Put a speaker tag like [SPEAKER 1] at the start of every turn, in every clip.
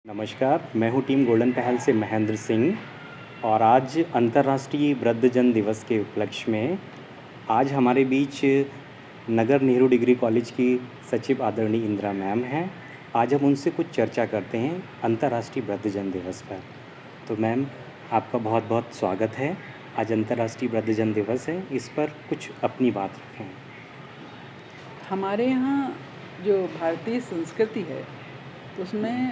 [SPEAKER 1] नमस्कार, मैं हूँ टीम गोल्डन पहल से महेंद्र सिंह और आज अंतर्राष्ट्रीय वृद्धजन दिवस के उपलक्ष्य में आज हमारे बीच नगर नेहरू डिग्री कॉलेज की सचिव आदरणीय इंदिरा मैम हैं। आज हम उनसे कुछ चर्चा करते हैं अंतर्राष्ट्रीय वृद्धजन दिवस पर। तो मैम, आपका बहुत बहुत स्वागत है। आज अंतर्राष्ट्रीय वृद्धजन दिवस है, इस पर कुछ अपनी बात रखें।
[SPEAKER 2] हमारे यहाँ जो भारतीय संस्कृति है उसमें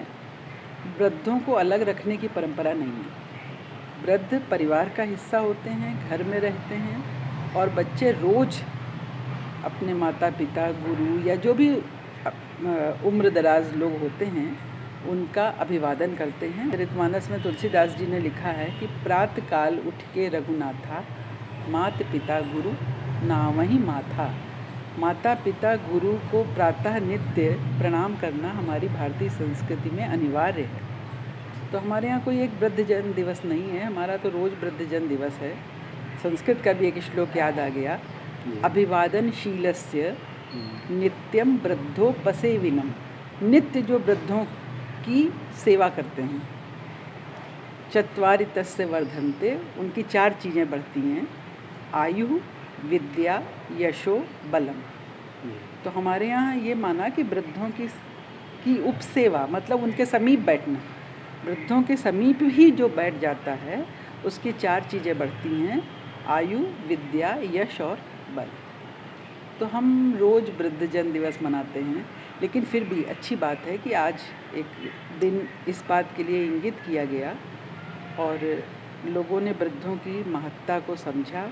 [SPEAKER 2] वृद्धों को अलग रखने की परंपरा नहीं है। वृद्ध परिवार का हिस्सा होते हैं, घर में रहते हैं और बच्चे रोज़ अपने माता पिता, गुरु या जो भी उम्र दराज लोग होते हैं उनका अभिवादन करते हैं। चरितमानस में तुलसीदास जी ने लिखा है कि प्रातः काल उठ के रघुनाथा, मात पिता गुरु नावहीं माथा। माता पिता गुरु को प्रातः नित्य प्रणाम करना हमारी भारतीय संस्कृति में अनिवार्य है। तो हमारे यहाँ कोई एक वृद्धजन दिवस नहीं है, हमारा तो रोज़ वृद्धजन दिवस है। संस्कृत का भी एक श्लोक याद आ गया, अभिवादनशीलस्य नित्यम वृद्धोपसेविनम। नित्य जो वृद्धों की सेवा करते हैं। चत्वारि तस्य वर्धन्ते, उनकी 4 चीज़ें बढ़ती हैं, आयु, विद्या, यशो, बलम। तो हमारे यहाँ ये माना कि वृद्धों की उपसेवा मतलब उनके समीप बैठना। वृद्धों के समीप ही जो बैठ जाता है उसकी 4 चीज़ें बढ़ती हैं, आयु, विद्या, यश और बल। तो हम रोज़ वृद्धजन दिवस मनाते हैं, लेकिन फिर भी अच्छी बात है कि आज एक दिन इस बात के लिए इंगित किया गया और लोगों ने वृद्धों की महत्ता को समझा।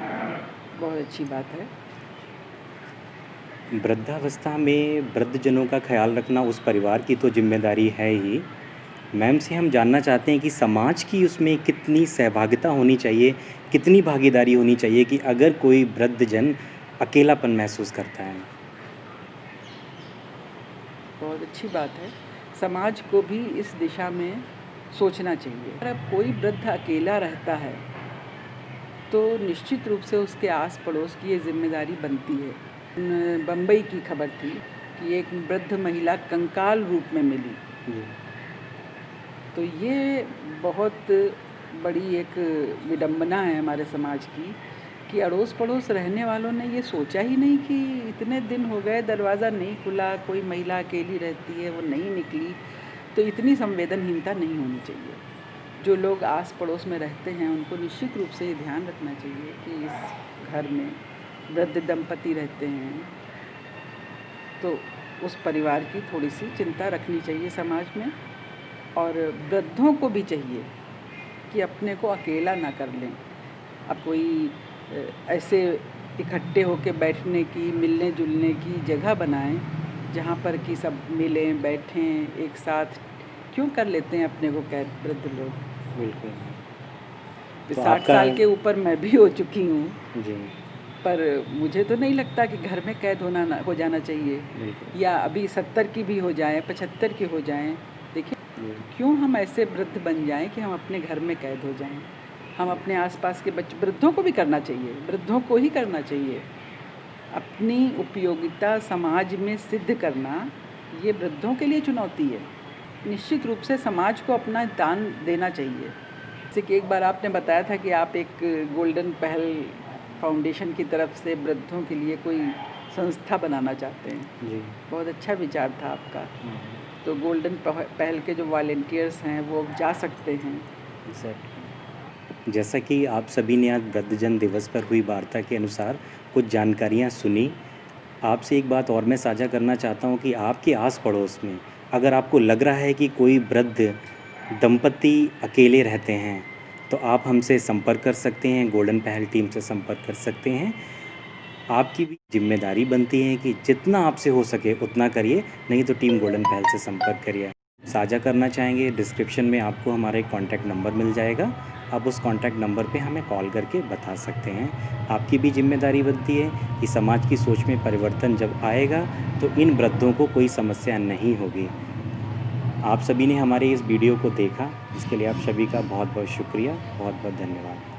[SPEAKER 2] बहुत अच्छी बात है।
[SPEAKER 1] वृद्धावस्था में वृद्धजनों का ख्याल रखना उस परिवार की तो जिम्मेदारी है ही। मैम से हम जानना चाहते हैं कि समाज की उसमें कितनी सहभागिता होनी चाहिए, कितनी भागीदारी होनी चाहिए कि अगर कोई वृद्धजन अकेलापन महसूस करता है।
[SPEAKER 2] बहुत अच्छी बात है, समाज को भी इस दिशा में सोचना चाहिए। अगर कोई वृद्ध अकेला रहता है तो निश्चित रूप से उसके आस पड़ोस की ये जिम्मेदारी बनती है। बम्बई की खबर थी कि एक वृद्ध महिला कंकाल रूप में मिली। तो ये बहुत बड़ी एक विडंबना है हमारे समाज की कि अड़ोस पड़ोस रहने वालों ने ये सोचा ही नहीं कि इतने दिन हो गए दरवाज़ा नहीं खुला, कोई महिला अकेली रहती है, वो नहीं निकली। तो इतनी संवेदनहीनता नहीं होनी चाहिए। जो लोग आस पड़ोस में रहते हैं उनको निश्चित रूप से ये ध्यान रखना चाहिए कि इस घर में वृद्ध दंपति रहते हैं तो उस परिवार की थोड़ी सी चिंता रखनी चाहिए समाज में। और वृद्धों को भी चाहिए कि अपने को अकेला ना कर लें। अब कोई ऐसे इकट्ठे होकर बैठने की, मिलने जुलने की जगह बनाएं जहाँ पर कि सब मिलें, बैठें एक साथ। क्यों कर लेते हैं अपने को कैद वृद्ध लोग।
[SPEAKER 1] बिल्कुल।
[SPEAKER 2] तो 60 साल के ऊपर मैं भी हो चुकी हूँ
[SPEAKER 1] जी।
[SPEAKER 2] पर मुझे तो नहीं लगता कि घर में कैद हो जाना चाहिए। या अभी 70 की भी हो जाएं, 75 की हो जाएं। देखिए क्यों हम ऐसे वृद्ध बन जाएं कि हम अपने घर में कैद हो जाएं। हम अपने आसपास के वृद्धों को भी करना चाहिए, वृद्धों को ही करना चाहिए। अपनी उपयोगिता समाज में सिद्ध करना ये वृद्धों के लिए चुनौती है। निश्चित रूप से समाज को अपना दान देना चाहिए। जैसे कि एक बार आपने बताया था कि आप एक गोल्डन पहल फाउंडेशन की तरफ से वृद्धों के लिए कोई संस्था बनाना चाहते हैं।
[SPEAKER 1] जी।
[SPEAKER 2] बहुत अच्छा विचार था आपका। तो गोल्डन पहल के जो वॉलंटियर्स हैं वो जा सकते हैं।
[SPEAKER 1] जैसा कि आप सभी ने आज वृद्धजन दिवस पर हुई वार्ता के अनुसार कुछ जानकारियाँ सुनी, आपसे एक बात और मैं साझा करना चाहता हूँ कि आपके आस पड़ोस में अगर आपको लग रहा है कि कोई वृद्ध दंपति अकेले रहते हैं तो आप हमसे संपर्क कर सकते हैं, गोल्डन पहल टीम से संपर्क कर सकते हैं। आपकी भी जिम्मेदारी बनती है कि जितना आपसे हो सके उतना करिए, नहीं तो टीम गोल्डन पहल से संपर्क करिए। साझा करना चाहेंगे, डिस्क्रिप्शन में आपको हमारा एक कॉन्टैक्ट नंबर मिल जाएगा, आप उस कॉन्टैक्ट नंबर पे हमें कॉल करके बता सकते हैं। आपकी भी जिम्मेदारी बनती है कि समाज की सोच में परिवर्तन जब आएगा तो इन वृद्धों को कोई समस्या नहीं होगी। आप सभी ने हमारे इस वीडियो को देखा, इसके लिए आप सभी का बहुत बहुत शुक्रिया, बहुत बहुत धन्यवाद।